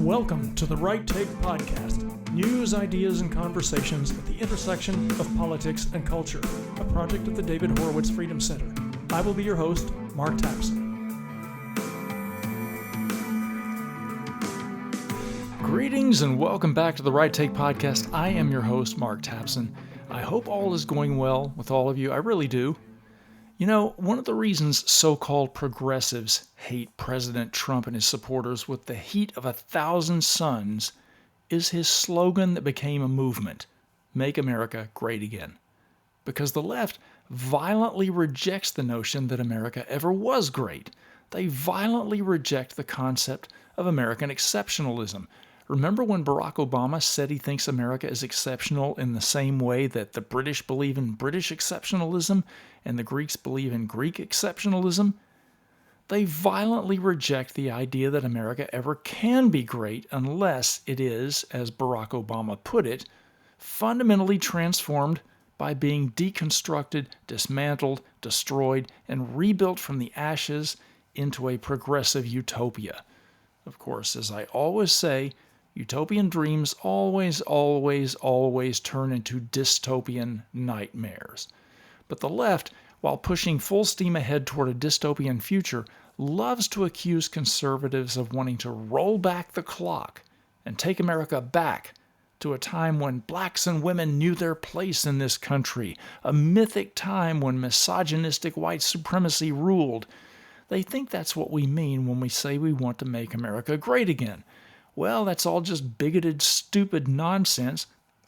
Welcome to the Right Take Podcast, news, ideas, and conversations at the intersection of politics and culture, a project of the David Horowitz Freedom Center. I will be your host, Mark Tapson. Greetings and welcome back to the Right Take Podcast. I am your host, Mark Tapson. I hope all is going well with all of you. I really do. You know, one of the reasons so-called progressives hate President Trump and his supporters with the heat of 1,000 suns is his slogan that became a movement, Make America Great Again. Because the left violently rejects the notion that America ever was great. They violently reject the concept of American exceptionalism. Remember when Barack Obama said he thinks America is exceptional in the same way that the British believe in British exceptionalism and the Greeks believe in Greek exceptionalism? They violently reject the idea that America ever can be great unless it is, as Barack Obama put it, fundamentally transformed by being deconstructed, dismantled, destroyed, and rebuilt from the ashes into a progressive utopia. Of course, as I always say, utopian dreams always turn into dystopian nightmares. But the left, while pushing full steam ahead toward a dystopian future, loves to accuse conservatives of wanting to roll back the clock and take America back to a time when blacks and women knew their place in this country, a mythic time when misogynistic white supremacy ruled. They think that's what we mean when we say we want to make America great again. Well, that's all just bigoted, stupid nonsense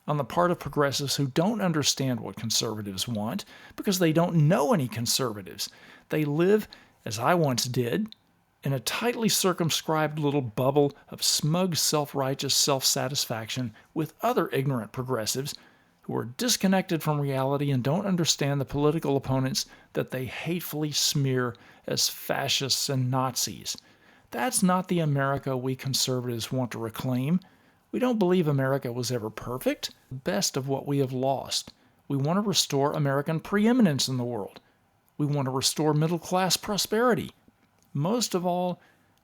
on the part of progressives who don't understand what conservatives want because they don't know any conservatives. They live, as I once did, in a tightly circumscribed little bubble of smug, self-righteous self-satisfaction with other ignorant progressives who are disconnected from reality and don't understand the political opponents that they hatefully smear as fascists and Nazis. That's not the America we conservatives want to reclaim. We don't believe America was ever perfect, the best of what we have lost. We want to restore American preeminence in the world. We want to restore middle-class prosperity. Most of all,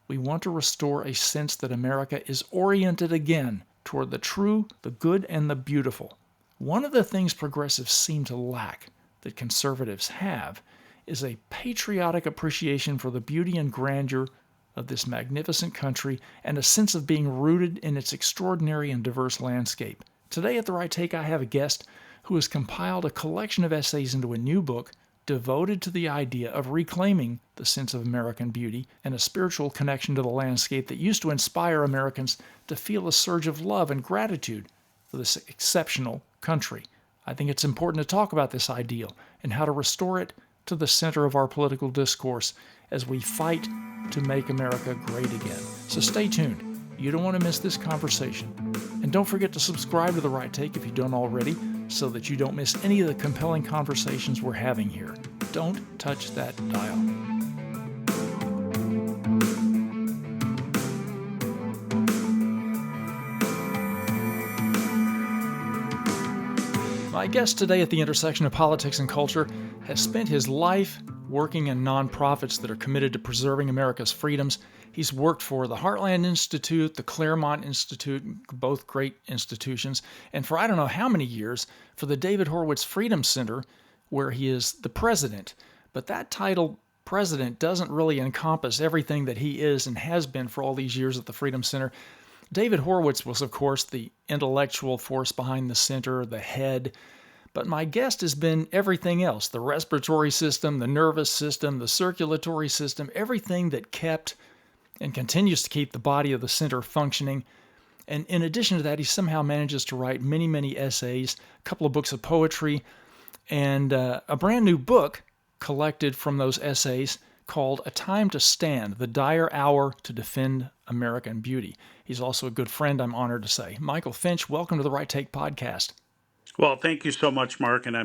we want to restore a sense that America is oriented again toward the true, the good, and the beautiful. One of the things progressives seem to lack that conservatives have is a patriotic appreciation for the beauty and grandeur of this magnificent country and a sense of being rooted in its extraordinary and diverse landscape. Today at The Right Take, I have a guest who has compiled a collection of essays into a new book devoted to the idea of reclaiming the sense of American beauty and a spiritual connection to the landscape that used to inspire Americans to feel a surge of love and gratitude for this exceptional country. I think it's important to talk about this ideal and how to restore it to the center of our political discourse as we fight to make America great again. So stay tuned. You don't want to miss this conversation. And don't forget to subscribe to The Right Take if you don't already, so that you don't miss any of the compelling conversations we're having here. Don't touch that dial. My guest today at the intersection of politics and culture has spent his life working in nonprofits that are committed to preserving America's freedoms. He's worked for the Heartland Institute, the Claremont Institute, both great institutions, and for I don't know how many years, for the David Horowitz Freedom Center, where he is the president. But that title, president, doesn't really encompass everything that he is and has been for all these years at the Freedom Center. David Horowitz was, of course, the intellectual force behind the center, the head. But my guest has been everything else, the respiratory system, the nervous system, the circulatory system, everything that kept and continues to keep the body of the center functioning. And in addition to that, he somehow manages to write many, many essays, a couple of books of poetry, and a brand new book collected from those essays called A Time to Stand, The Dire Hour to Defend American Beauty. He's also a good friend, I'm honored to say. Michael Finch, welcome to the Right Take Podcast. Well, thank you so much, Mark. And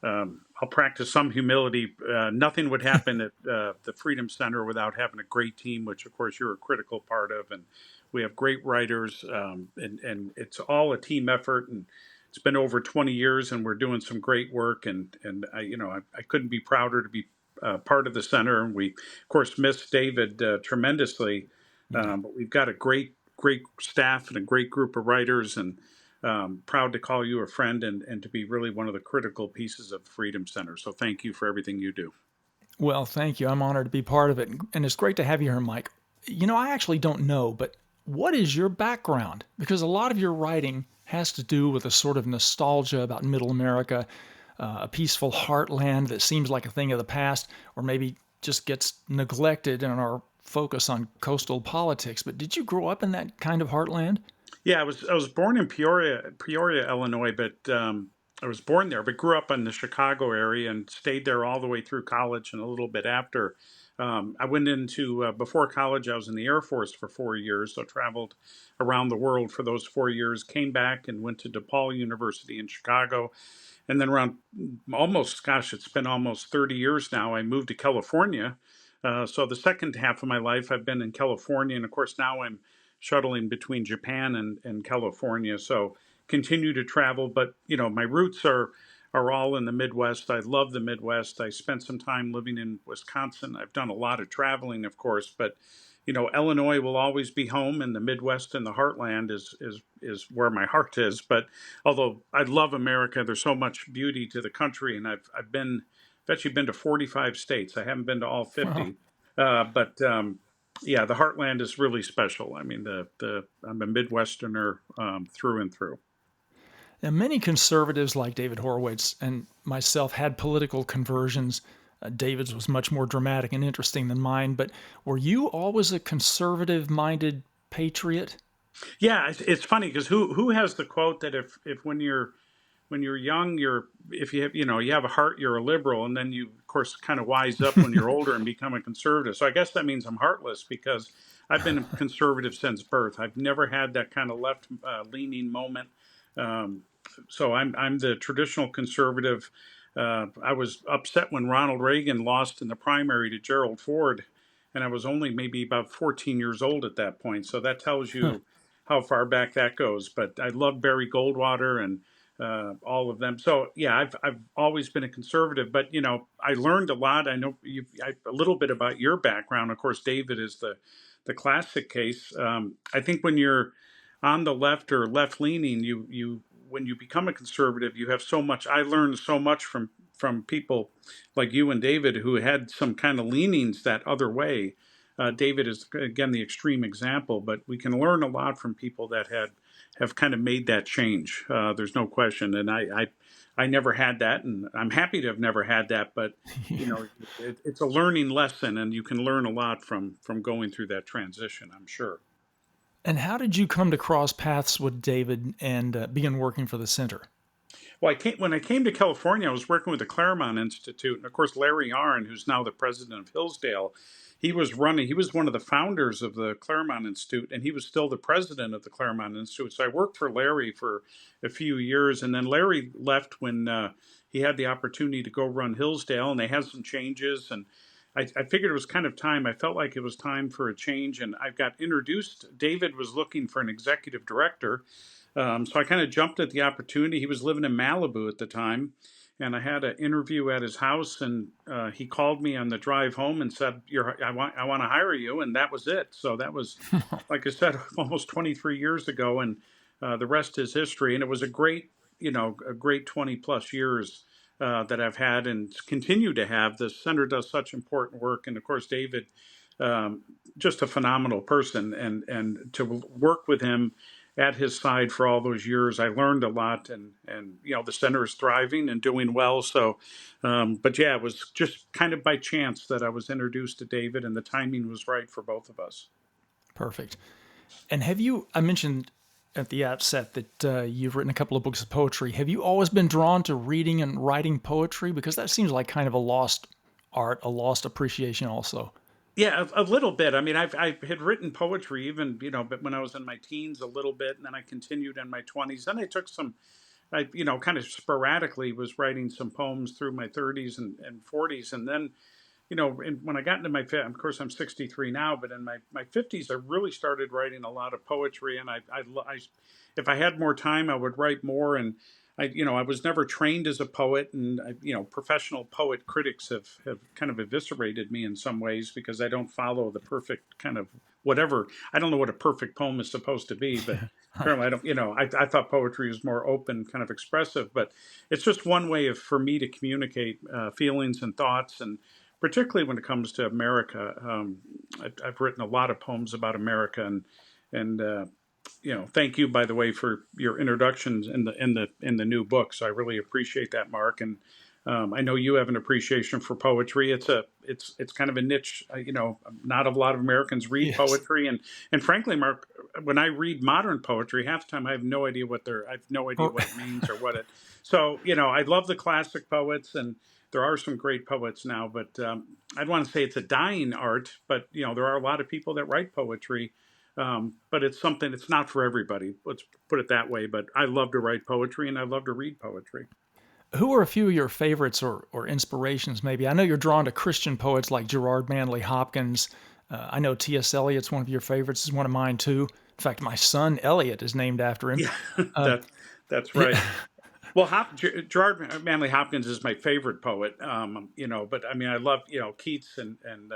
I'll practice some humility. Nothing would happen at the Freedom Center without having a great team, which of course you're a critical part of. And we have great writers, and it's all a team effort. And it's been over 20 years, and we're doing some great work. And I couldn't be prouder to be part of the center. And we, of course, miss David tremendously. Yeah. But we've got a great staff and a great group of writers, and proud to call you a friend and to be really one of the critical pieces of Freedom Center. So thank you for everything you do. Well, thank you. I'm honored to be part of it. And it's great to have you here, Mike. I actually don't know, but what is your background? Because a lot of your writing has to do with a sort of nostalgia about middle America, a peaceful heartland that seems like a thing of the past, or maybe just gets neglected in our focus on coastal politics. But did you grow up in that kind of heartland? Yeah, I was born in Peoria, Illinois, but I was born there, but grew up in the Chicago area and stayed there all the way through college and a little bit after. I went into before college. I was in the Air Force for 4 years, so traveled around the world for those 4 years. Came back and went to DePaul University in Chicago, and then around almost, gosh, it's been almost 30 years now. I moved to California. So the second half of my life, I've been in California, and of course now I'm shuttling between Japan and California. So continue to travel, but my roots are all in the Midwest. I love the Midwest. I spent some time living in Wisconsin. I've done a lot of traveling, of course, but Illinois will always be home, and the Midwest and the Heartland is where my heart is. But although I love America, there's so much beauty to the country, and I've actually been to 45 states. I haven't been to all Well, 50, but yeah, the Heartland is really special. I mean, the I'm a Midwesterner through and through. now, many conservatives like David Horowitz and myself had political conversions. David's was much more dramatic and interesting than mine, but were you always a conservative minded patriot? Yeah, it's funny because who has the quote that if when you're young, if you have you have a heart, you're a liberal, and then you of course kind of wise up when you're older and become a conservative. So I guess that means I'm heartless because I've been a conservative since birth. I've never had that kind of left leaning moment. Um, so I'm the traditional conservative. I was upset when Ronald Reagan lost in the primary to Gerald Ford, and I was only maybe about 14 years old at that point. So that tells Huh. you how far back that goes. But I love Barry Goldwater and all of them. So yeah, I've always been a conservative, but I learned a lot. I know a little bit about your background. Of course, David is the classic case. I think when you're on the left or left leaning, you when you become a conservative, you have so much. I learned so much from people like you and David who had some kind of leanings that other way. David is again the extreme example, but we can learn a lot from people that have kind of made that change. There's no question, and I never had that, and I'm happy to have never had that. But you Yeah. know, it's a learning lesson, and you can learn a lot from going through that transition. I'm sure. And how did you come to cross paths with David and begin working for the center? Well, when I came to California, I was working with the Claremont Institute, and of course, Larry Yarn, who's now the president of Hillsdale, he was running. He was one of the founders of the Claremont Institute, and he was still the president of the Claremont Institute. So I worked for Larry for a few years, and then Larry left when he had the opportunity to go run Hillsdale, and they had some changes, and I figured it was kind of time. I felt like it was time for a change, and I got introduced. David was looking for an executive director, so I kind of jumped at the opportunity. He was living in Malibu at the time, and I had an interview at his house. And he called me on the drive home and said, I want to hire you," and that was it. So that was, like I said, almost 23 years ago, and the rest is history. And it was a great 20 plus years that I've had and continue to have. The center does such important work, and of course, David, um, just a phenomenal person, and to work with him at his side for all those years, I learned a lot, and the center is thriving and doing well. So, but yeah, it was just kind of by chance that I was introduced to David, and the timing was right for both of us. Perfect. And I mentioned at the outset that you've written a couple of books of poetry. Have you always been drawn to reading and writing poetry? Because that seems like kind of a lost art, a lost appreciation also. Yeah, a little bit. I mean, I had written poetry even but when I was in my teens a little bit, and then I continued in my 20s. Then I took some. I kind of sporadically was writing some poems through my 30s and 40s, and then when I got into of course I'm 63 now, but in my 50s, I really started writing a lot of poetry. And I if I had more time, I would write more. And I was never trained as a poet, and professional poet critics have kind of eviscerated me in some ways because I don't follow the perfect kind of whatever. I don't know what a perfect poem is supposed to be, but Right. apparently I don't. I thought poetry was more open, kind of expressive, but it's just one way for me to communicate feelings and thoughts, and particularly when it comes to America. I've written a lot of poems about America, and thank you, by the way, for your introductions in the new book. So I really appreciate that, Mark. And I know you have an appreciation for poetry. It's kind of a niche. Not a lot of Americans read Yes. poetry, and frankly, Mark, when I read modern poetry, half the time I have no idea I have no idea what it means or what it. So I love the classic poets, and there are some great poets now, but I'd want to say it's a dying art. But there are a lot of people that write poetry, but it's something. It's not for everybody. Let's put it that way. But I love to write poetry, and I love to read poetry. Who are a few of your favorites or inspirations, maybe? I know you're drawn to Christian poets like Gerard Manley Hopkins. I know T.S. Eliot's one of your favorites, is one of mine too. In fact, my son Eliot is named after him. Yeah, Um, that's yeah, right. Well, Gerard Manley Hopkins is my favorite poet. But I mean, I love Keats and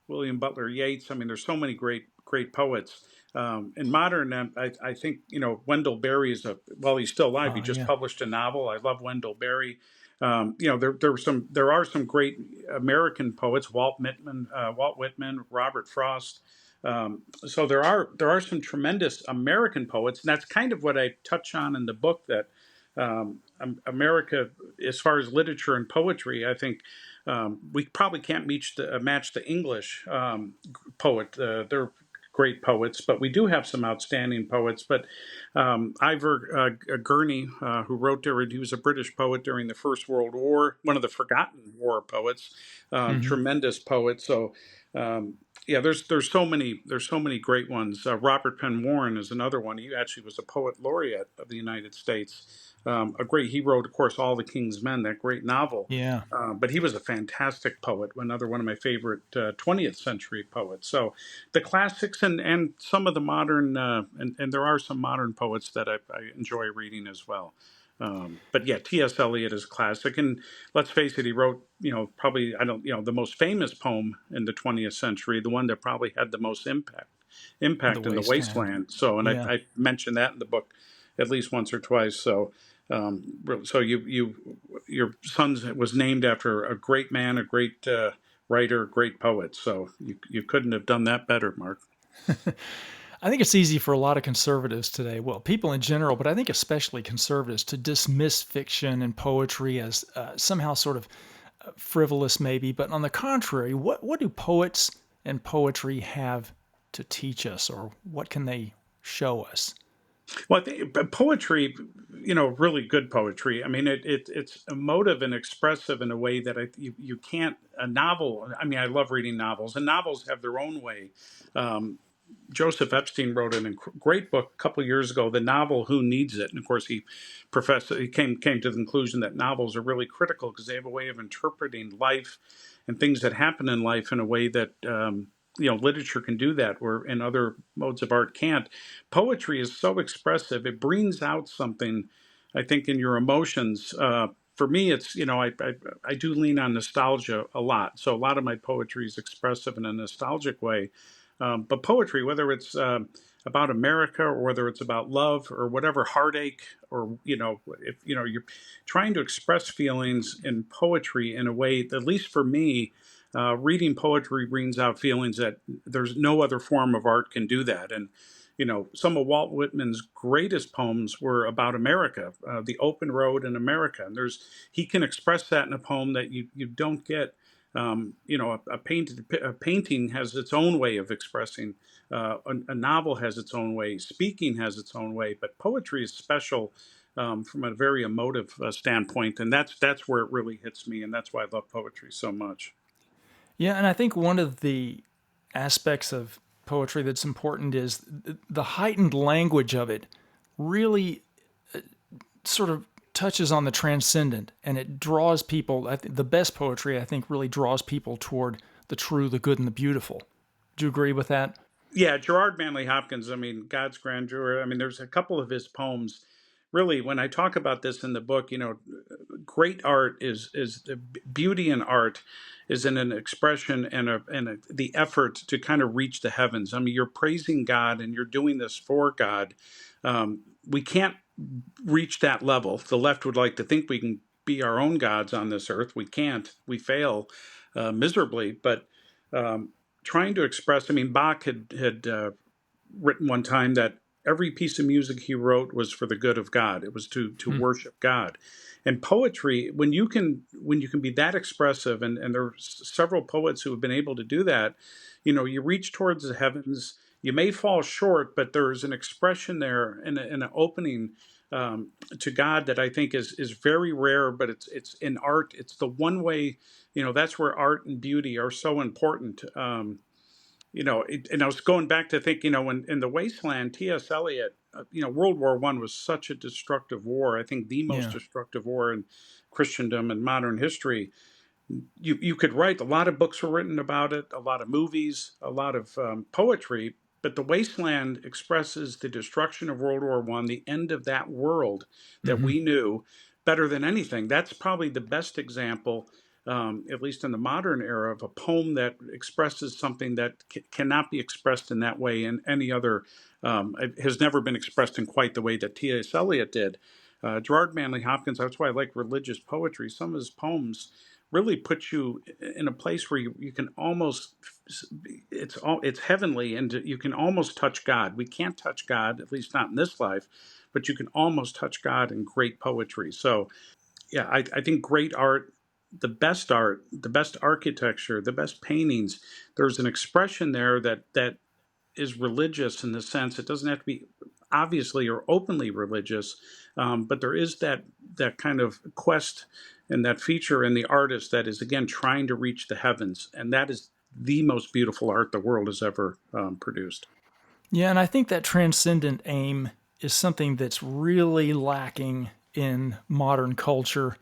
William Butler Yeats. I mean, there's so many great poets. In modern, I think Wendell Berry is he's still alive. He just yeah. published a novel. I love Wendell Berry. There are some great American poets: Walt Whitman, Robert Frost. So there are some tremendous American poets, and that's kind of what I touch on in the book. That America, as far as literature and poetry, I think we probably can't match the English poet. They're great poets, but we do have some outstanding poets. But Ivor Gurney, who wrote during, he was a British poet during the First World War, one of the forgotten war poets, Hmm. tremendous poet. So. Yeah, there's so many great ones. Robert Penn Warren is another one. He actually was a poet laureate of the United States. He wrote, of course, All the King's Men, that great novel. Yeah. But he was a fantastic poet, another one of my favorite 20th century poets. So the classics and some of the modern, and there are some modern poets that I enjoy reading as well. But yeah, T.S. Eliot is classic, and let's face it, he wrote, probably I don't, the most famous poem in the 20th century, the one that probably had the most The impact in the Wasteland. Wasteland. So, and Yeah. I mentioned that in the book at least once or twice. So, so your son was named after a great man, a great writer, great poet. So you couldn't have done that better, Mark. I think it's easy for a lot of conservatives today, well, people in general, but I think especially conservatives, to dismiss fiction and poetry as somehow sort of frivolous, maybe. But on the contrary, what do poets and poetry have to teach us, or what can they show us? Well, I think poetry, really good poetry. I mean, it's emotive and expressive in a way that you can't. A novel. I mean, I love reading novels, and novels have their own way. Um, Joseph Epstein wrote a great book a couple of years ago, the novel "Who Needs It?" And of course, he came to the conclusion that novels are really critical because they have a way of interpreting life and things that happen in life in a way that literature can do that, where and other modes of art can't. Poetry is so expressive; it brings out something, I think, in your emotions. For me, it's I do lean on nostalgia a lot. So a lot of my poetry is expressive in a nostalgic way, but poetry, whether it's about America or whether it's about love or whatever heartache, or if you're trying to express feelings in poetry in a way, at least for me, reading poetry brings out feelings that there's no other form of art can do that. And some of Walt Whitman's greatest poems were about America, the open road in America. And he can express that in a poem that you don't get. A painting has its own way of expressing. A novel has its own way. Speaking has its own way. But poetry is special from a very emotive standpoint, and that's where it really hits me, and that's why I love poetry so much. Yeah, and I think one of the aspects of poetry that's important is the heightened language of it really sort of touches on the transcendent, and it draws people. The best poetry, I think, really draws people toward the true, the good, and the beautiful. Do you agree with that? Yeah, Gerard Manley Hopkins. I mean, God's Grandeur. I mean, there's a couple of his poems. really, when I talk about this in the book, great art is the beauty in art is in an expression the effort to kind of reach the heavens. I mean, you're praising God and you're doing this for God. We can't reach that level. The left would like to think we can be our own gods on this earth. We can't. We fail miserably. But um, trying to express, I mean, Bach had written one time that every piece of music he wrote was for the good of God. It was to Hmm. worship God. And poetry, when you can be that expressive, and there are several poets who have been able to do that, you reach towards the heavens. You may fall short, but there's an expression there and an opening to God that I think is very rare. But it's in art. It's the one way. That's where art and beauty are so important. And I was going back to think, when in the Wasteland, T.S. Eliot, World War I was such a destructive war. I think the most Yeah. destructive war in Christendom and modern history. You could write a lot of books were written about it, a lot of movies, a lot of poetry. But the Wasteland expresses the destruction of World War I, the end of that world that Hmm. we knew better than anything. That's probably the best example, at least in the modern era, of a poem that expresses something that cannot be expressed in that way in any other. It has never been expressed in quite the way that T.S. Eliot did. Gerard Manley Hopkins. That's why I like religious poetry. Some of his poems really put you in a place where you can almost it's heavenly, and you can almost touch God. We can't touch God, at least not in this life, but you can almost touch God in great poetry. So yeah, I think great art, the best architecture, the best paintings, there's an expression there that is religious in the sense it doesn't have to be obviously or openly religious, but there is that kind of quest and that feature in the artist that is again trying to reach the heavens, and that is the most beautiful art the world has ever produced. Yeah, and I think that transcendent aim is something that's really lacking in modern culture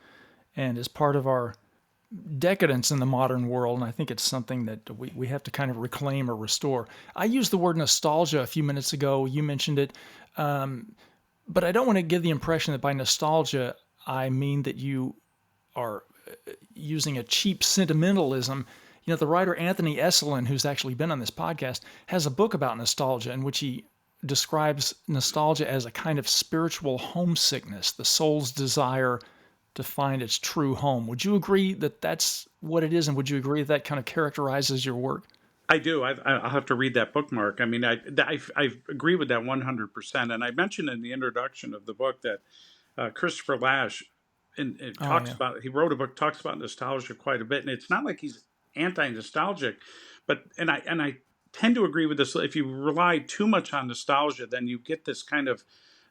and is part of our decadence in the modern world. And I think it's something that we have to kind of reclaim or restore. I used the word nostalgia a few minutes ago. You mentioned it. But I don't want to give the impression that by nostalgia, I mean that you are using a cheap sentimentalism. The writer Anthony Esolen, who's actually been on this podcast, has a book about nostalgia in which he describes nostalgia as a kind of spiritual homesickness, the soul's desire to find its true home. Would you agree that that's what it is? And would you agree that kind of characterizes your work? I do. I'll have to read that bookmark. I mean, I agree with that 100%. And I mentioned in the introduction of the book that Christopher Lasch, and it Oh, talks yeah. about he wrote a book talks about nostalgia quite a bit, and it's not like he's anti-nostalgic, but and I tend to agree with this. If you rely too much on nostalgia, then you get this kind of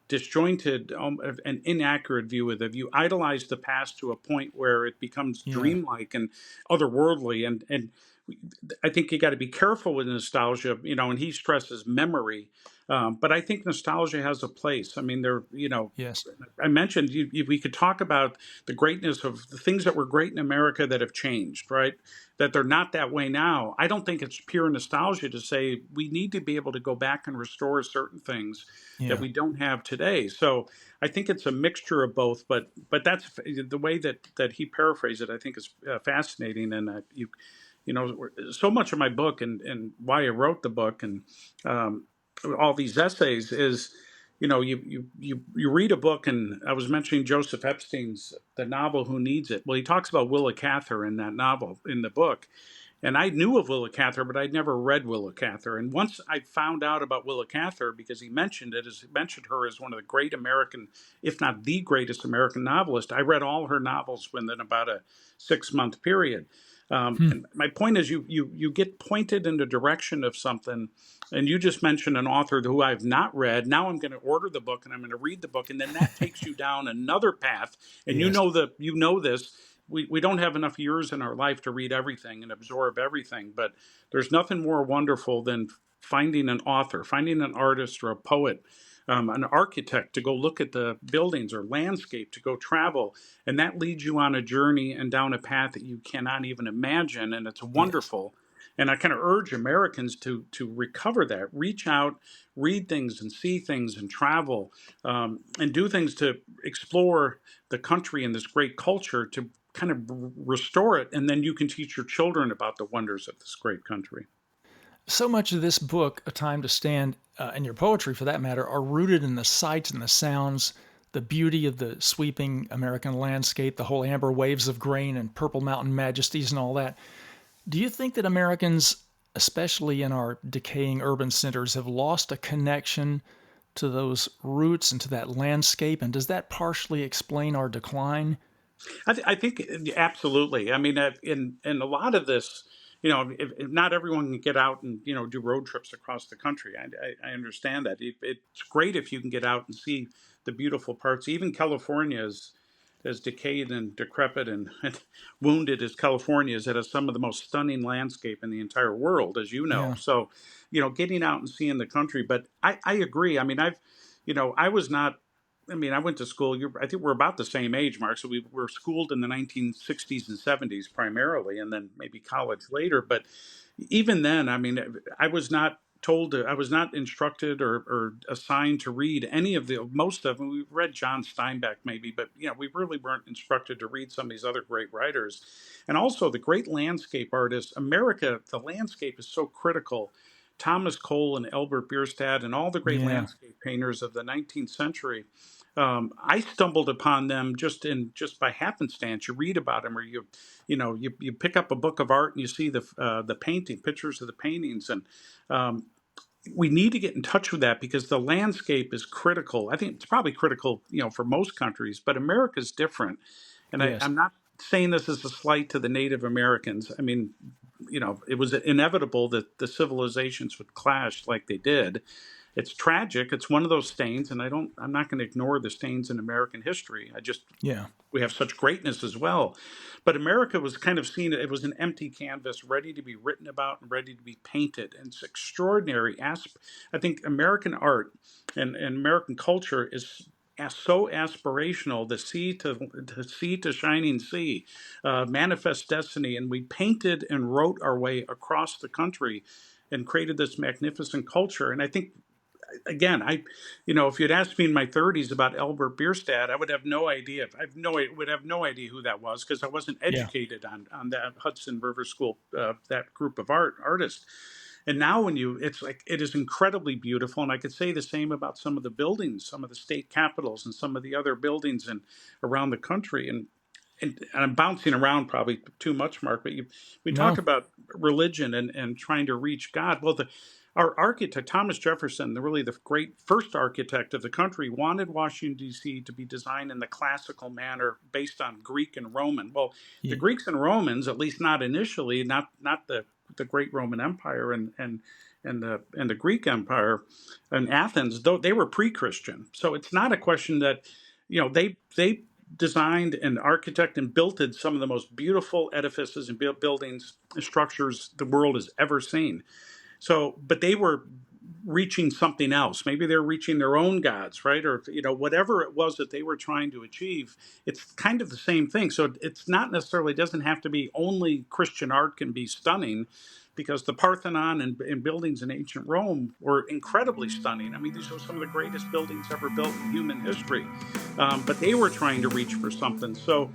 disjointed and inaccurate view of it. You idolize the past to a point where it becomes Yeah. dreamlike and otherworldly, and I think you got to be careful with nostalgia, and he stresses memory. But I think nostalgia has a place. I mean, Yes. I mentioned we could talk about the greatness of the things that were great in America that have changed, right? That they're not that way now. I don't think it's pure nostalgia to say we need to be able to go back and restore certain things that Yeah. we don't have today. So I think it's a mixture of both. But that's the way that he paraphrased it. I think is fascinating, and so much of my book and why I wrote the book and um, all these essays is, you read a book, and I was mentioning Joseph Epstein's the novel Who Needs It. Well, he talks about Willa Cather in that novel in the book, and I knew of Willa Cather, but I'd never read Willa Cather. And once I found out about Willa Cather, because he mentioned her as one of the great American, if not the greatest American novelist, I read all her novels within about a 6 month period. Hmm. And my point is, you get pointed in the direction of something, and you just mentioned an author who I've not read. Now I'm going to order the book and I'm going to read the book, and then that takes you down another path. And Yes. you know this. We don't have enough years in our life to read everything and absorb everything, but there's nothing more wonderful than finding an author, finding an artist or a poet, an architect to go look at the buildings or landscape, to go travel. And that leads you on a journey and down a path that you cannot even imagine. And it's Yes. wonderful. And I kind of urge Americans to recover that, reach out, read things and see things and travel, and do things to explore the country and this great culture to kind of restore it. And then you can teach your children about the wonders of this great country. So much of this book, A Time to Stand, and your poetry for that matter, are rooted in the sights and the sounds, the beauty of the sweeping American landscape, the whole amber waves of grain and purple mountain majesties and all that. Do you think that Americans, especially in our decaying urban centers, have lost a connection to those roots and to that landscape? And does that partially explain our decline? I think absolutely. I mean, in a lot of this, if not everyone can get out and do road trips across the country. I understand that. It's great if you can get out and see the beautiful parts. Even California is as decayed and decrepit and, and wounded as California is. It has some of the most stunning landscape in the entire world, as you know. Yeah, So, getting out and seeing the country. But I agree. I mean, I was not. I mean, I went to school. I think we're about the same age, Mark. So we were schooled in the 1960s and 70s primarily, and then maybe college later. But even then, I mean, I was not I was not instructed or assigned to read any of most of them. We read John Steinbeck maybe, but we really weren't instructed to read some of these other great writers. And also the great landscape artists. America, the landscape is so critical. Thomas Cole and Albert Bierstadt and all the great yeah, landscape painters of the 19th century. I stumbled upon them just by happenstance. You read about them, or you pick up a book of art and you see the painting pictures of the paintings, and um, we need to get in touch with that because the landscape is critical. I think it's probably critical, for most countries, but America's different. And yes, I'm not saying this as a slight to the Native Americans. I mean, it was inevitable that the civilizations would clash like they did. It's tragic. It's one of those stains, and I'm not going to ignore the stains in American history. yeah, We have such greatness as well. But America was kind of seen, it was an empty canvas ready to be written about and ready to be painted. And it's extraordinary. I think American art and American culture is so aspirational, the sea to shining sea, manifest destiny. And we painted and wrote our way across the country and created this magnificent culture. And I think again, if you'd asked me in my 30s about Albert Bierstadt, I would have no idea. Would have no idea who that was because I wasn't yeah, educated on that Hudson River School, that group of artists. And now it's like it is incredibly beautiful, and I could say the same about some of the buildings, some of the state capitals, and some of the other buildings and around the country. And I'm bouncing around probably too much, Mark, but we talk no, about religion and trying to reach God. Well, our architect, Thomas Jefferson, the great first architect of the country, wanted Washington, D.C. to be designed in the classical manner based on Greek and Roman. Well, the yeah, Greeks and Romans, at least not initially, not the great Roman Empire and the Greek Empire and Athens, though they were pre-Christian. So it's not a question that, they designed and architect and built some of the most beautiful edifices and buildings and structures the world has ever seen. So, but they were reaching something else. Maybe they're reaching their own gods, right? Or whatever it was that they were trying to achieve. It's kind of the same thing. So it's not necessarily doesn't have to be only Christian art can be stunning, because the Parthenon and buildings in ancient Rome were incredibly stunning. I mean, these are some of the greatest buildings ever built in human history. But they were trying to reach for something. So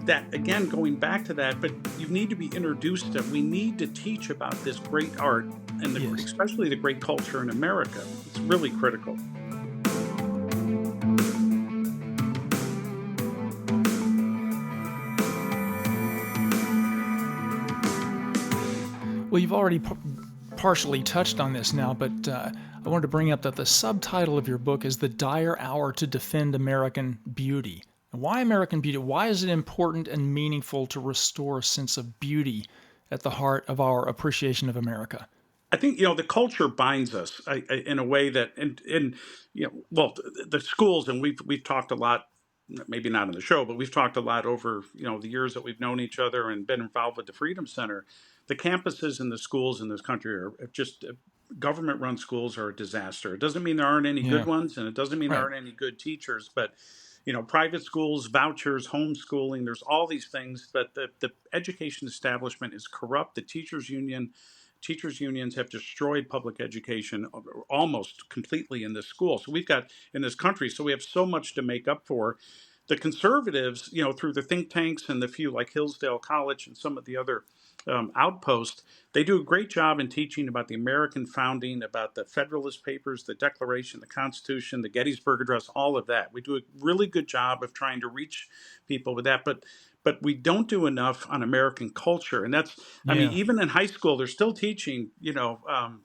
that again, going back to that, but you need to be introduced to, we need to teach about this great art and yes. especially the great culture in America. It's really critical. Well, you've already partially touched on this now, but I wanted to bring up that the subtitle of your book is The Dire Hour to Defend American Beauty. Why American beauty? Why is it important and meaningful to restore a sense of beauty at the heart of our appreciation of America? I think the culture binds us in a way that, and well, the schools, and we've talked a lot, maybe not on the show, but we've talked a lot over the years that we've known each other and been involved with the Freedom Center. The campuses and the schools in this country are just government-run schools are a disaster. It doesn't mean there aren't any good Yeah, ones, and it doesn't mean there right. aren't any good teachers, but private schools, vouchers, homeschooling. There's all these things, but the education establishment is corrupt. The teachers unions have destroyed public education almost completely in this school. So we've got in this country, so we have so much to make up for. The conservatives, through the think tanks and the few like Hillsdale College and some of the other outposts, they do a great job in teaching about the American founding, about the Federalist Papers, the Declaration, the Constitution, the Gettysburg Address, all of that. We do a really good job of trying to reach people with that, but we don't do enough on American culture. And that's, I mean, Yeah. even in high school, they're still teaching,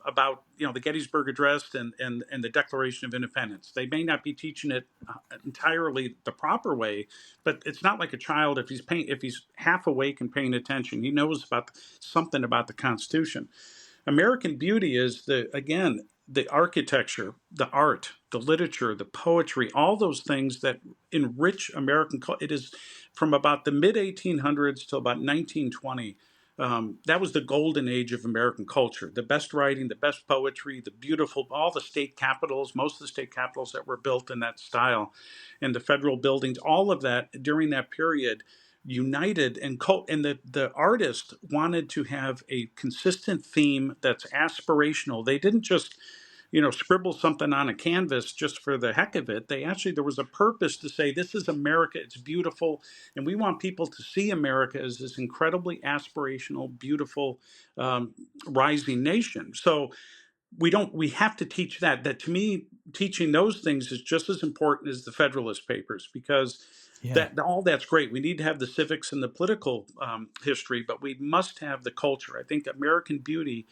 about, the Gettysburg Address and the Declaration of Independence. They may not be teaching it entirely the proper way, but it's not like a child, if he's half awake and paying attention, he knows about something about the Constitution. American beauty is the architecture, the art, the literature, the poetry, all those things that enrich American culture. It is from about the mid 1800s till about 1920. That was the golden age of American culture. The best writing, the best poetry, the beautiful, all the state capitals, most of the state capitals that were built in that style, and the federal buildings, all of that during that period united and the artist wanted to have a consistent theme that's aspirational. They didn't just scribble something on a canvas just for the heck of it. There was a purpose to say, this is America, it's beautiful, and we want people to see America as this incredibly aspirational, beautiful, rising nation. So we have to teach that to me, teaching those things is just as important as the Federalist Papers, because Yeah. that all that's great. We need to have the civics and the political history, but we must have the culture. I think American beauty,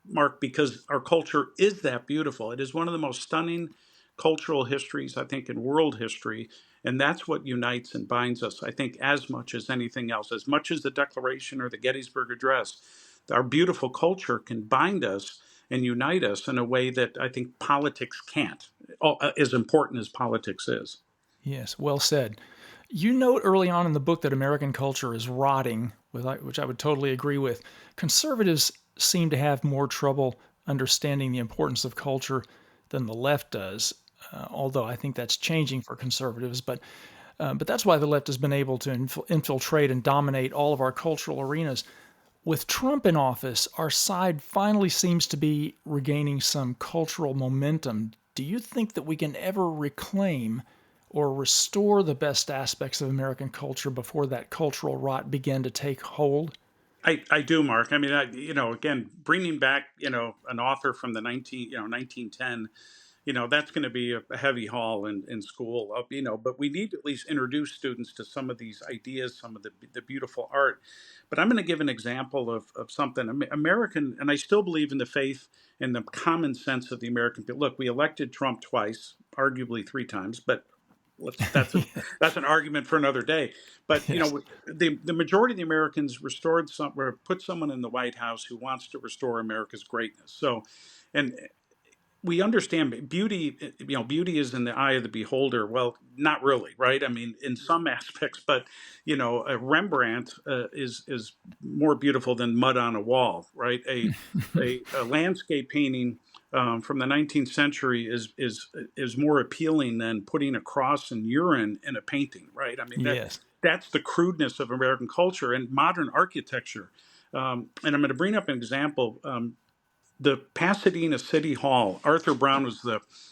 Mark, because our culture is that beautiful. It is one of the most stunning cultural histories, I think, in world history. And that's what unites and binds us, I think, as much as anything else. As much as the Declaration or the Gettysburg Address, our beautiful culture can bind us and unite us in a way that I think politics can't, as important as politics is. Yes. Well said. You note early on in the book that American culture is rotting, which I would totally agree with. Conservatives seem to have more trouble understanding the importance of culture than the left does, although I think that's changing for conservatives. But that's why the left has been able to infiltrate and dominate all of our cultural arenas. With Trump in office, our side finally seems to be regaining some cultural momentum. Do you think that we can ever reclaim or restore the best aspects of American culture before that cultural rot began to take hold? I do, Mark. I mean, again, bringing back, an author from the 1910, that's going to be a heavy haul in school, but we need to at least introduce students to some of these ideas, some of the beautiful art. But I'm going to give an example of something American, and I still believe in the faith and the common sense of the American people. Look, we elected Trump twice, arguably three times, but let's that's an argument for another day. But Yes. the majority of the Americans restored or put someone in the White House who wants to restore America's greatness. So, and we understand beauty, beauty is in the eye of the beholder. Well, not really, right? I mean, in some aspects, but a Rembrandt is more beautiful than mud on a wall, right? A landscape painting from the 19th century is more appealing than putting a cross and urine in a painting, right? I mean, Yes. that's the crudeness of American culture and modern architecture. And I'm going to bring up an example. The Pasadena City Hall. Arthur Brown was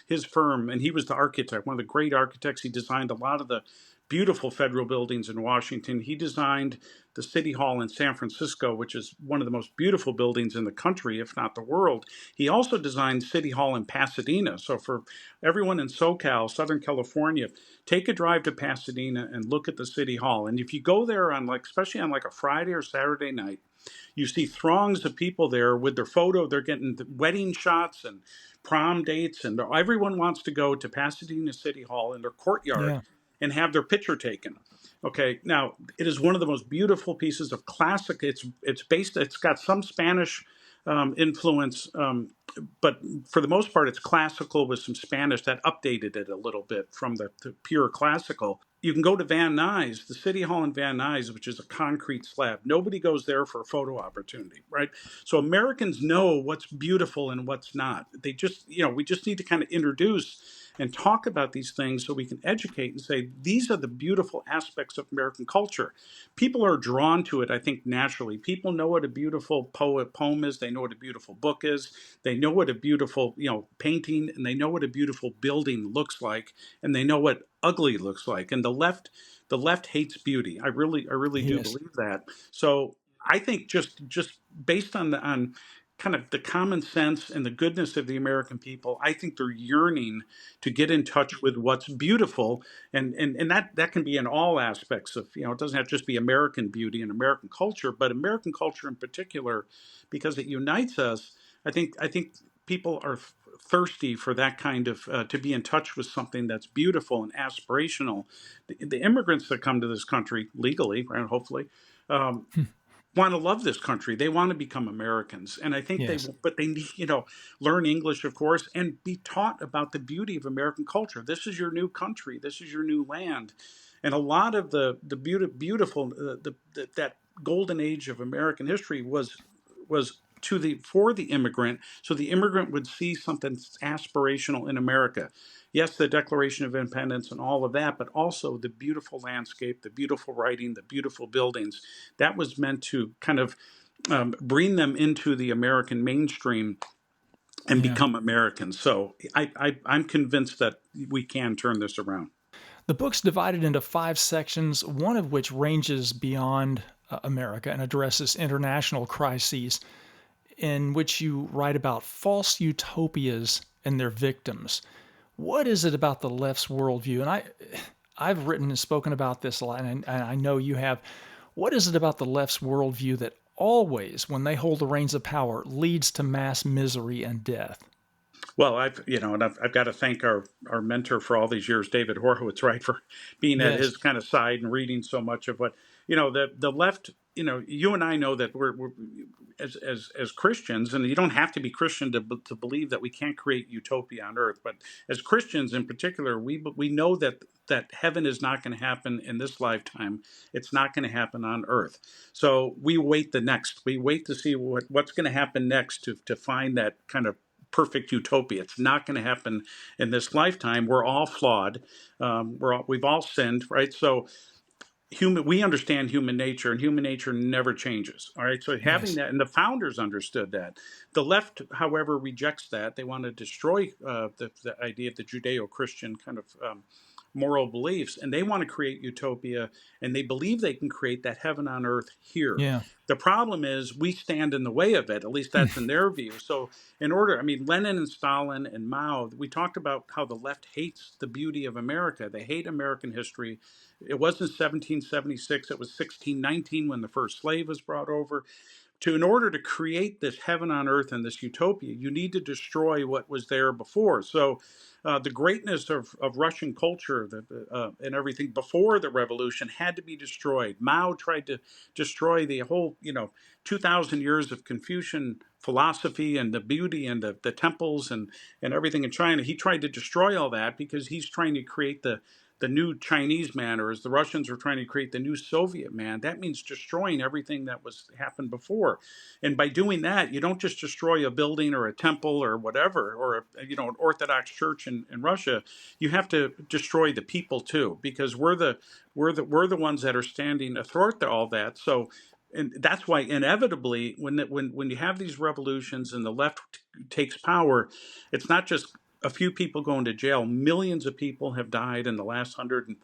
his firm, and he was the architect, one of the great architects. He designed a lot of the beautiful federal buildings in Washington. He designed the City Hall in San Francisco, which is one of the most beautiful buildings in the country, if not the world. He also designed City Hall in Pasadena. So for everyone in SoCal, Southern California, take a drive to Pasadena and look at the City Hall. And if you go there especially on like a Friday or Saturday night, you see throngs of people there with their photo. They're getting wedding shots and prom dates, and everyone wants to go to Pasadena City Hall in their courtyard Yeah. and have their picture taken. Okay, now it is one of the most beautiful pieces of classic. It's based. It's got some Spanish influence, but for the most part, it's classical with some Spanish that updated it a little bit from the pure classical. you can go to Van Nuys, the city hall in Van Nuys, which is a concrete slab. Nobody goes there for a photo opportunity, right? So Americans know what's beautiful and what's not. They just, we just need to kind of introduce and talk about these things so we can educate and say these are the beautiful aspects of American culture. People are drawn to it, I think, naturally. People know what a beautiful poem is. They know what a beautiful book is. They know what a beautiful, painting, and they know what a beautiful building looks like, and they know what ugly looks like. And the left hates beauty. I really do Yes. believe that. So I think just based on kind of the common sense and the goodness of the American people, I think they're yearning to get in touch with what's beautiful, and that can be in all aspects of, it doesn't have to just be American beauty and American culture, but American culture in particular, because it unites us. I think people are thirsty for that kind of to be in touch with something that's beautiful and aspirational. The immigrants that come to this country legally, right, hopefully, um, want to love this country. They want to become Americans, and I think Yes. but they need, learn English, of course, and be taught about the beauty of American culture. This is your new country. This is your new land, and a lot of the beautiful that golden age of American history was to the for the immigrant, so the immigrant would see something aspirational in America. Yes, the Declaration of Independence and all of that, but also the beautiful landscape, the beautiful writing, the beautiful buildings. That was meant to kind of bring them into the American mainstream and Yeah. become Americans. So I'm convinced that we can turn this around. The book's divided into 5 sections, one of which ranges beyond America and addresses international crises, in which you write about false utopias and their victims. What is it about the left's worldview? And I've written and spoken about this a lot, and I know you have. What is it about the left's worldview that always, when they hold the reins of power, leads to mass misery and death? Well, I've got to thank our mentor for all these years, David Horowitz, right, for being at Yes. his kind of side and reading so much of what, the left. You and I know that we're as Christians, and you don't have to be Christian to believe that we can't create utopia on earth. But as Christians in particular, we know that heaven is not going to happen in this lifetime. It's not going to happen on earth. So we wait the next. We wait to see what's going to happen next to find that kind of perfect utopia. It's not going to happen in this lifetime. We're all flawed. We've all sinned, right? So we understand human nature, and human nature never changes. All right. So having Yes. that, and the founders understood that. The left, however, rejects that. They want to destroy the idea of the Judeo-Christian kind of moral beliefs, and they want to create utopia, and they believe they can create that heaven on earth here. Yeah. The problem is we stand in the way of it. At least that's in their view. So, Lenin and Stalin and Mao, we talked about how the left hates the beauty of America. They hate American history. It wasn't 1776, it was 1619 when the first slave was brought over. In order to create this heaven on earth and this utopia, you need to destroy what was there before. So the greatness of Russian culture and everything before the revolution had to be destroyed. Mao tried to destroy the whole 2,000 years of Confucian philosophy and the beauty and the temples and everything in China. He tried to destroy all that because he's trying to create the new Chinese man, or as the Russians were trying to create the new Soviet man. That means destroying everything that was happened before. And by doing that, you don't just destroy a building or a temple or whatever, or an Orthodox church in Russia. You have to destroy the people too, because we're the ones that are standing athwart all that. So, and that's why inevitably, when you have these revolutions and the left takes power, it's not just a few people going to jail. Millions of people have died in the last hundred and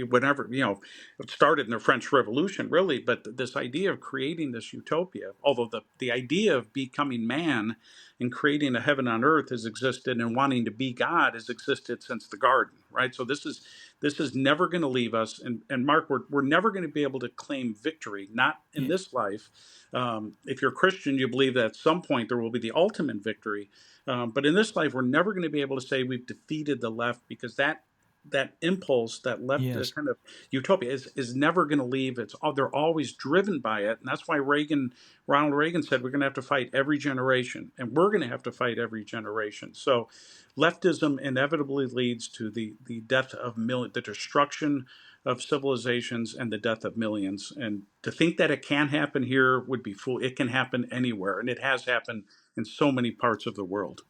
whatever, it started in the French Revolution, really. But this idea of creating this utopia, although the idea of becoming man and creating a heaven on earth has existed, and wanting to be God has existed since the garden, right? So this is never going to leave us. And Mark, we're never going to be able to claim victory, not in Yeah. this life. If you're a Christian, you believe that at some point there will be the ultimate victory. But in this life, we're never going to be able to say we've defeated the left, because that that impulse, that left Yes. kind of utopia is never going to leave. They're always driven by it, and that's why Ronald Reagan said we're going to have to fight every generation, and we're going to have to fight every generation. So, leftism inevitably leads to the death of the destruction of civilizations and the death of millions. And to think that it can happen here would be fool. It can happen anywhere, and it has happened in so many parts of the world.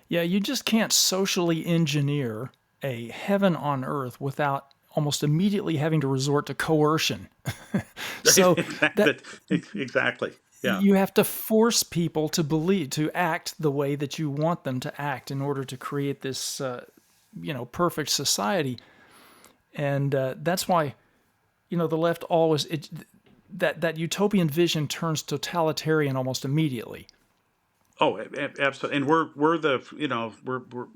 Yeah, you just can't socially engineer a heaven on earth without almost immediately having to resort to coercion. So that Exactly. Yeah. you have to force people to believe, to act the way that you want them to act in order to create this, perfect society. And that's why, the left always that utopian vision turns totalitarian almost immediately. Oh, absolutely. And we're the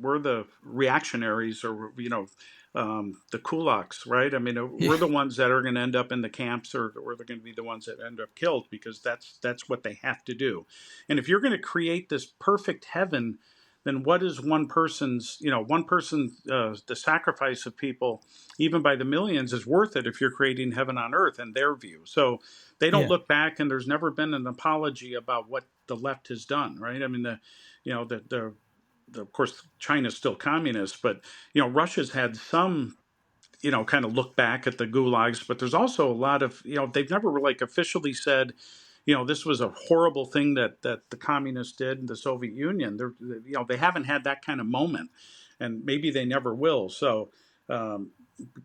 we're the reactionaries, or the kulaks, right? I mean, Yeah, we're the ones that are going to end up in the camps, or we're going to be the ones that end up killed, because that's what they have to do. And if you're going to create this perfect heaven, then what is one person, the sacrifice of people, even by the millions, is worth it if you're creating heaven on earth in their view. So they don't yeah, look back, and there's never been an apology about what the left has done, right? I mean, of course, China's still communist, but Russia's had some kind of look back at the gulags, but there's also a lot of, they've never like officially said, this was a horrible thing that the communists did in the Soviet Union. They haven't had that kind of moment, and maybe they never will. So, um,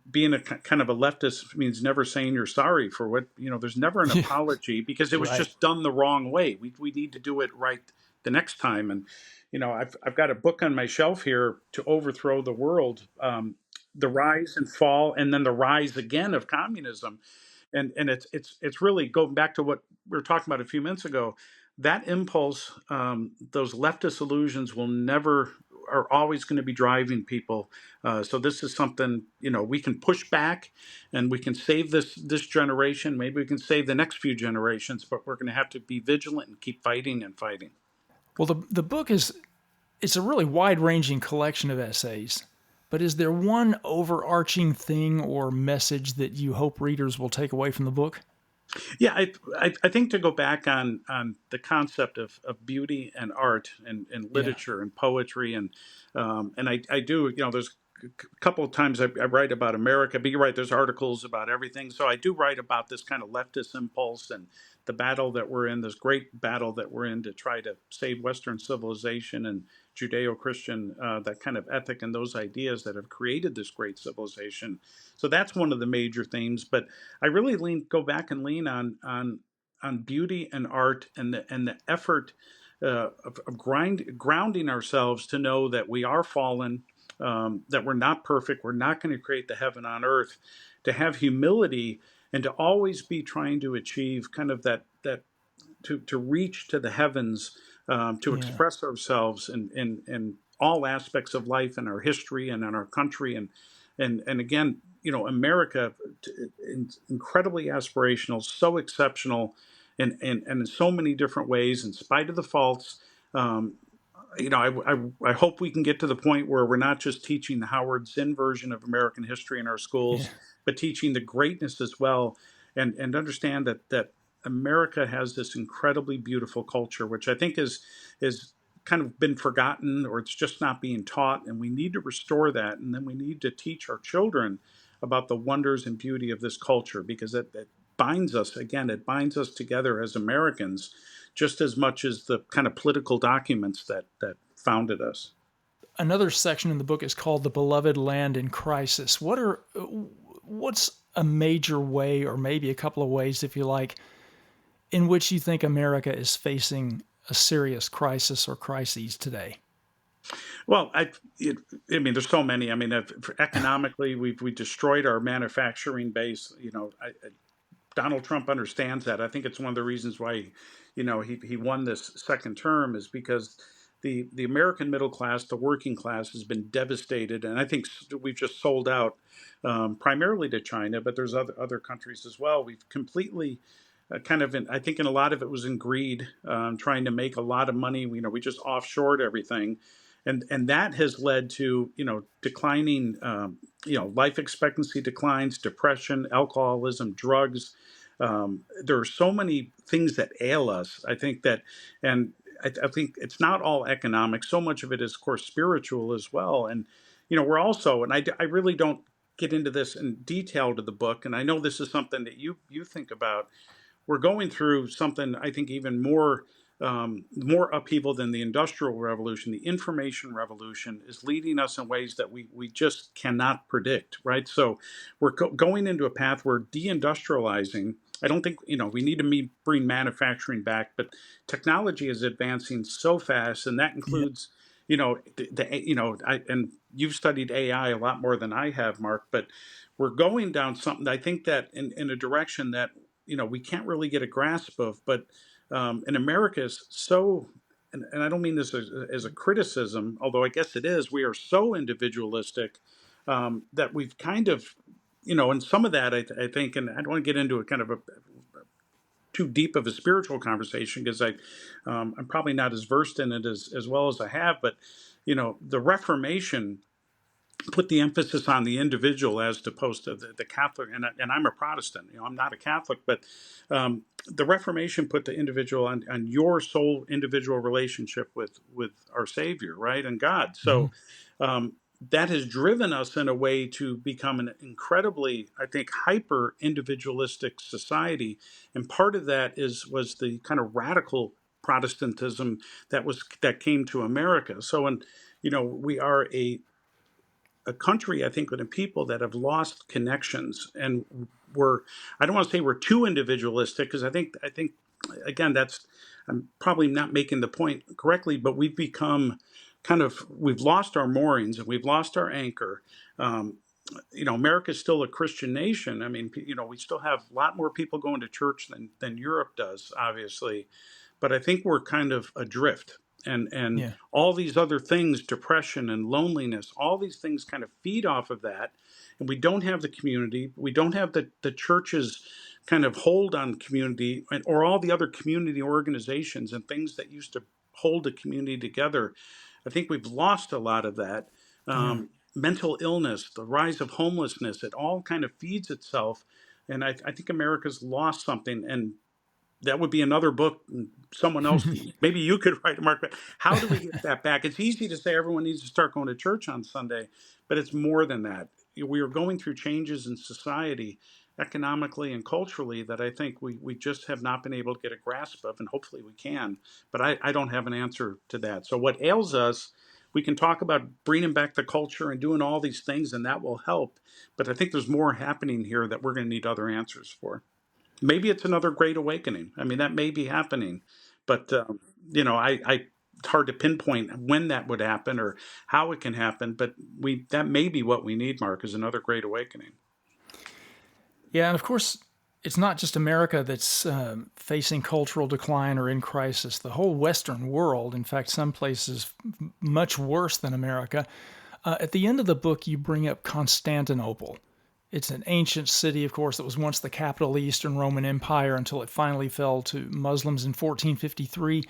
being a kind of a leftist means never saying you're sorry for what, there's never an yeah, apology, because it was right. just done the wrong way. We need to do it right the next time. And I've got a book on my shelf here, To Overthrow the World, the rise and fall, and then the rise again of communism. And it's really going back to what we were talking about a few minutes ago. That impulse, those leftist illusions are always going to be driving people. So this is something, we can push back, and we can save this generation. Maybe we can save the next few generations, but we're going to have to be vigilant and keep fighting and fighting. Well, the book it's a really wide ranging collection of essays. But is there one overarching thing or message that you hope readers will take away from the book? Yeah, I think to go back on the concept of beauty and art, and Yeah, literature and poetry, and I do, there's a couple of times I write about America, but you're right, there's articles about everything. So I do write about this kind of leftist impulse, and the battle that we're in, this great battle that we're in to try to save Western civilization and Judeo-Christian, that kind of ethic and those ideas that have created this great civilization. So that's one of the major themes. But I really go back and lean on beauty and art, and the effort, of grounding ourselves to know that we are fallen, that we're not perfect, we're not going to create the heaven on earth, to have humility, and to always be trying to achieve kind of that to reach to the heavens, to yeah, express ourselves in all aspects of life and our history and in our country. And again, America, incredibly aspirational, so exceptional in so many different ways, in spite of the faults. Um, I hope we can get to the point where we're not just teaching the Howard Zinn version of American history in our yeah, schools, but teaching the greatness as well, and understand that America has this incredibly beautiful culture, which I think is kind of been forgotten, or it's just not being taught, and we need to restore that. And then we need to teach our children about the wonders and beauty of this culture, because it binds us, again, it binds us together as Americans, just as much as the kind of political documents that founded us. another section in the book is called "The Beloved Land in Crisis." What's a major way, or maybe a couple of ways, if you like, in which you think America is facing a serious crisis or crises today? Well, I mean, there's so many. I mean, economically, we destroyed our manufacturing base. Donald Trump understands that. I think it's one of the reasons why, he won this second term, is because the American middle class, the working class, has been devastated, and I think we've just sold out, primarily to China, but there's other countries as well. We've completely, I think in a lot of it was in greed, trying to make a lot of money. We just offshored everything, and that has led to declining life expectancy declines, depression, alcoholism, drugs. There are so many things that ail us. I think that, and I think it's not all economic. So much of it is, of course, spiritual as well. And we're also, and I really don't get into this in detail to the book, and I know this is something that you think about. We're going through something I think even more upheaval than the industrial revolution. The information revolution is leading us in ways that we just cannot predict, right? So we're going into a path where deindustrializing. I don't think we need to bring manufacturing back, but technology is advancing so fast, and that Yeah. includes and you've studied AI a lot more than I have, Mark, but we're going down something I think that in a direction that we can't really get a grasp of. But in America is so, and I don't mean this as a criticism, although I guess it is. We are so individualistic that we've kind of, and some of that I think, and I don't want to get into a kind of a too deep of a spiritual conversation because I'm probably not as versed in it as well as I have, but the Reformation put the emphasis on the individual as opposed to the Catholic. And I'm a Protestant. I'm not a Catholic, but the Reformation put the individual on your sole individual relationship with our Savior, right, and God. Mhm. So that has driven us in a way to become an incredibly, I think, hyper individualistic society. And part of that was the kind of radical Protestantism that came to America. So, and we are a country, I think, with a people that have lost connections, and I don't want to say we're too individualistic, because I think again, I'm probably not making the point correctly, but we've lost our moorings and we've lost our anchor. Um, America's still a Christian nation. I mean, we still have a lot more people going to church than Europe does, obviously, but I think we're kind of adrift. And Yeah. all these other things, depression and loneliness, all these things kind of feed off of that. And we don't have the community. We don't have the church's kind of hold on community, or all the other community organizations and things that used to hold the community together. I think we've lost a lot of that. Yeah. Mental illness, the rise of homelessness, it all kind of feeds itself. And I think America's lost something. And that would be another book. Someone else, maybe you could write, Mark. But how do we get that back? It's easy to say everyone needs to start going to church on Sunday, but it's more than that. We are going through changes in society, economically and culturally, that I think we just have not been able to get a grasp of, and hopefully we can. But I don't have an answer to that. So what ails us? We can talk about bringing back the culture and doing all these things, and that will help. But I think there's more happening here that we're going to need other answers for. Maybe it's another great awakening. I mean, that may be happening, but it's hard to pinpoint when that would happen or how it can happen. But that may be what we need, Mark, is another great awakening. Yeah, and of course, it's not just America that's facing cultural decline or in crisis. The whole Western world, in fact, some places much worse than America. At the end of the book, you bring up Constantinople. It's an ancient city, of course, that was once the capital of the Eastern Roman Empire until it finally fell to Muslims in 1453.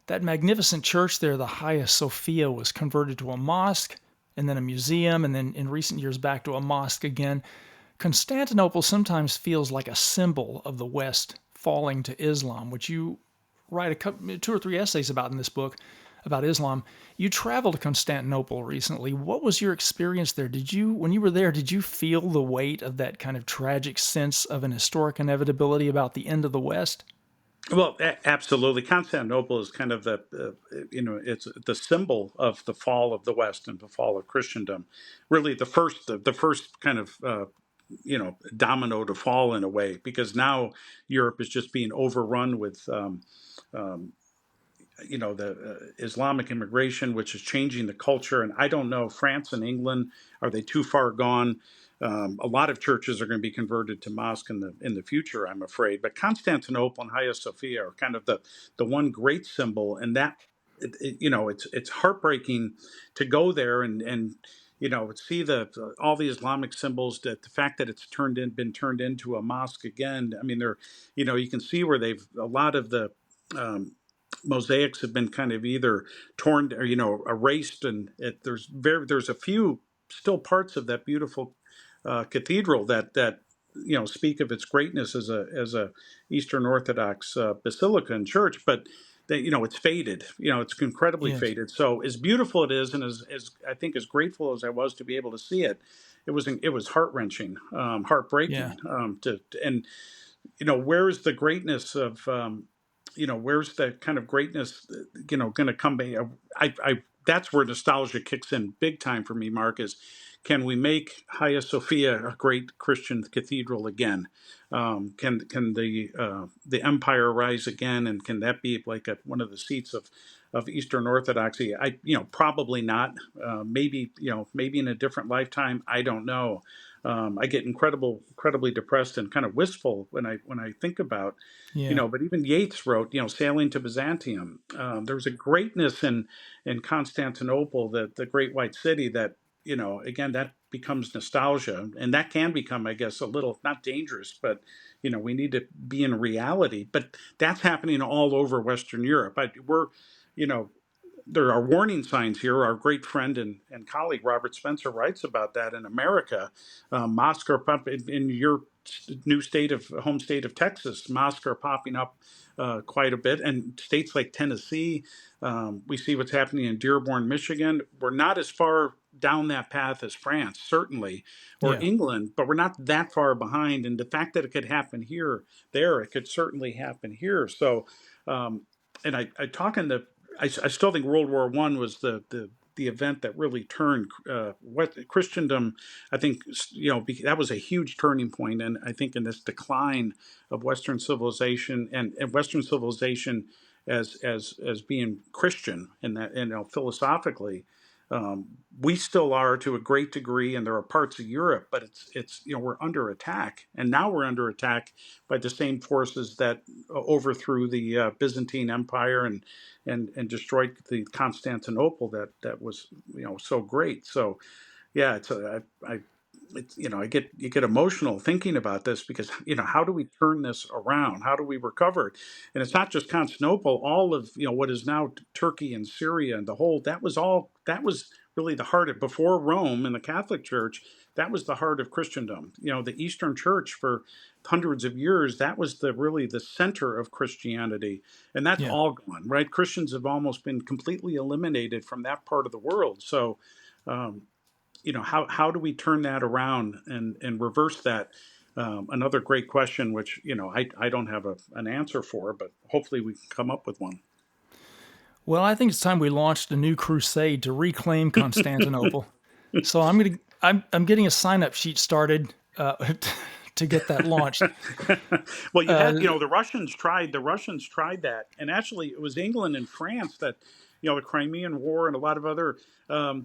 That magnificent church there, the Hagia Sophia, was converted to a mosque and then a museum, and then in recent years back to a mosque again. Constantinople sometimes feels like a symbol of the West falling to Islam, which you write two or three essays about in this book about Islam. You traveled to Constantinople recently. What was your experience there? When you were there, did you feel the weight of that kind of tragic sense of an historic inevitability about the end of the West? Well, absolutely. Constantinople is kind of it's the symbol of the fall of the West and the fall of Christendom. Really, the first kind of domino to fall in a way, because now Europe is just being overrun with um, the Islamic immigration, which is changing the culture. And I don't know, France and England, are they too far gone? A lot of churches are going to be converted to mosque in the future, I'm afraid. But Constantinople and Hagia Sophia are kind of the one great symbol, and that it's heartbreaking to go there and see all the Islamic symbols. That the fact that it's been turned into a mosque again. I mean, you can see where a lot of the um, mosaics have been kind of either torn or erased, and there's a few still parts of that beautiful cathedral that speak of its greatness as a Eastern Orthodox basilica and church, but it's faded. It's incredibly Yes. faded. So as beautiful it is, and as I think as grateful as I was to be able to see it, it was heart wrenching, Yeah. heartbreaking. And where's the greatness of where's the kind of greatness going to come back? I That's where nostalgia kicks in big time for me, Mark. Is can we make Hagia Sophia a great Christian cathedral again? Can the empire rise again, and can that be like one of the seats of Eastern Orthodoxy? Probably not. Maybe in a different lifetime. I don't know. I get incredibly depressed and kind of wistful when I think about, Yeah. but even Yeats wrote, Sailing to Byzantium. There was a greatness in Constantinople, the great white city that, again, that becomes nostalgia, and that can become, I guess, a little not dangerous, but we need to be in reality. But that's happening all over Western Europe. You know, there are warning signs here. Our great friend and colleague Robert Spencer writes about that in America. Mosques are in your new home state of Texas. Mosques are popping up quite a bit, and states like Tennessee. We see what's happening in Dearborn, Michigan. We're not as far down that path as France, certainly, or Yeah. England, but we're not that far behind. And the fact that it could happen here, it could certainly happen here. So, and I talk in the I still think World War One was the event that really turned what Christendom. I think that was a huge turning point, and I think in this decline of Western civilization and Western civilization as being Christian, and that philosophically. We still are to a great degree, and there are parts of Europe, but it's we're under attack, and now we're under attack by the same forces that overthrew the Byzantine Empire and destroyed the Constantinople that was so great. So yeah, I get you get emotional thinking about this because how do we turn this around? How do we recover it? And it's not just Constantinople. All of what is now Turkey and Syria and the whole that was really the heart of before Rome and the Catholic Church. That was the heart of Christendom. The Eastern Church for hundreds of years. That was really the center of Christianity, and that's Yeah. all gone. Right? Christians have almost been completely eliminated from that part of the world. So. Um, how do we turn that around and reverse that? Another great question, which I don't have an answer for, but hopefully we can come up with one. Well, I think it's time we launched a new crusade to reclaim Constantinople. So I'm getting a sign up sheet started to get that launched. Well, you Uh, had the Russians tried that, and actually it was England and France that the Crimean War and a lot of other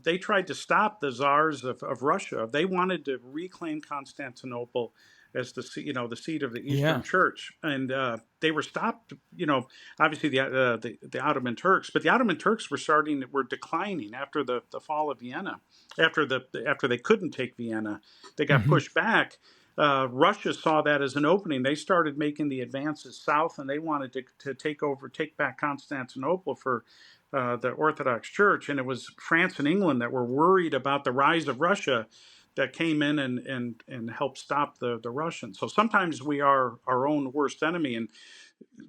they tried to stop the czars of Russia. They wanted to reclaim Constantinople as the seat of the Eastern yeah. Church, and they were stopped. Obviously the Ottoman Turks, but the Ottoman Turks were declining after the fall of Vienna. After they couldn't take Vienna, they got Hmm. pushed back. Russia saw that as an opening. They started making the advances south, and they wanted to take back Constantinople for the Orthodox Church. And it was France and England that were worried about the rise of Russia that came in and helped stop the Russians. So sometimes we are our own worst enemy. And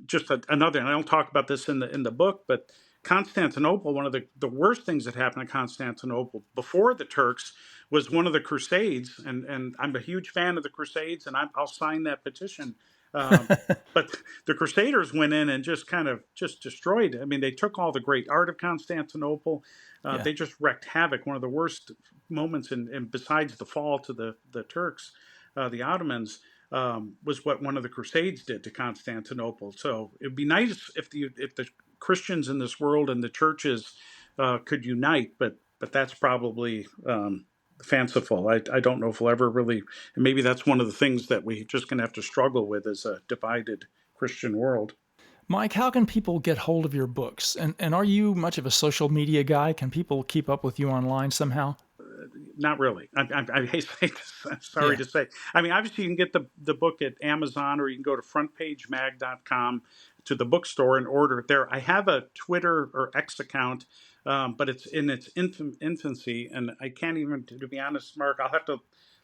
just another, and I don't talk about this in the book, but Constantinople, one of the worst things that happened to Constantinople before the Turks was one of the Crusades, and I'm a huge fan of the Crusades, and I'll sign that petition. Um, but the Crusaders went in and just kind of just destroyed it. I mean, they took all the great art of Constantinople. Yeah. They just wreaked havoc. One of the worst moments, and besides the fall to the Turks, the Ottomans, was what one of the Crusades did to Constantinople. So it'd be nice if the Christians in this world and the churches could unite, but that's probably fanciful. I don't know if we'll ever really, and maybe that's one of the things that we just gonna have to struggle with as a divided Christian world. Mike, how can people get hold of your books? And are you much of a social media guy? Can people keep up with you online somehow? Not really. I hate to say this. I'm sorry Yeah. to say. I mean, obviously, you can get the book at Amazon, or you can go to frontpagemag.com. to the bookstore and order it there. I have a Twitter or X account, but it's in its infancy, and I can't even, to be honest, Mark, I'll have to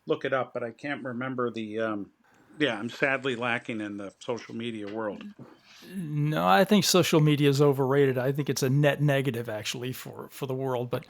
look it up, but I can't remember the. Yeah, I'm sadly lacking in the social media world. No, I think social media is overrated. I think it's a net negative, actually, for the world. But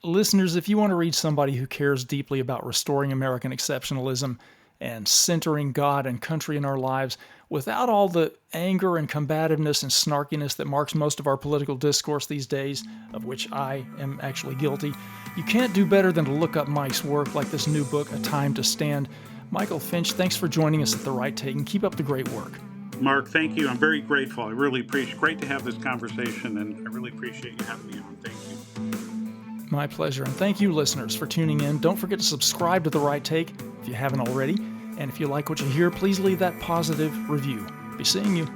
listeners, if you want to read somebody who cares deeply about restoring American exceptionalism and centering God and country in our lives without all the anger and combativeness and snarkiness that marks most of our political discourse these days, of which I am actually guilty, you can't do better than to look up Mike's work like this new book, A Time to Stand. Michael Finch, thanks for joining us at The Right Take, and keep up the great work. Mark, thank you. I'm very grateful. I really appreciate it. Great to have this conversation, and I really appreciate you having me on. Thank you. My pleasure. And thank you, listeners, for tuning in. Don't forget to subscribe to The Right Take if you haven't already. And if you like what you hear, please leave that positive review. Be seeing you.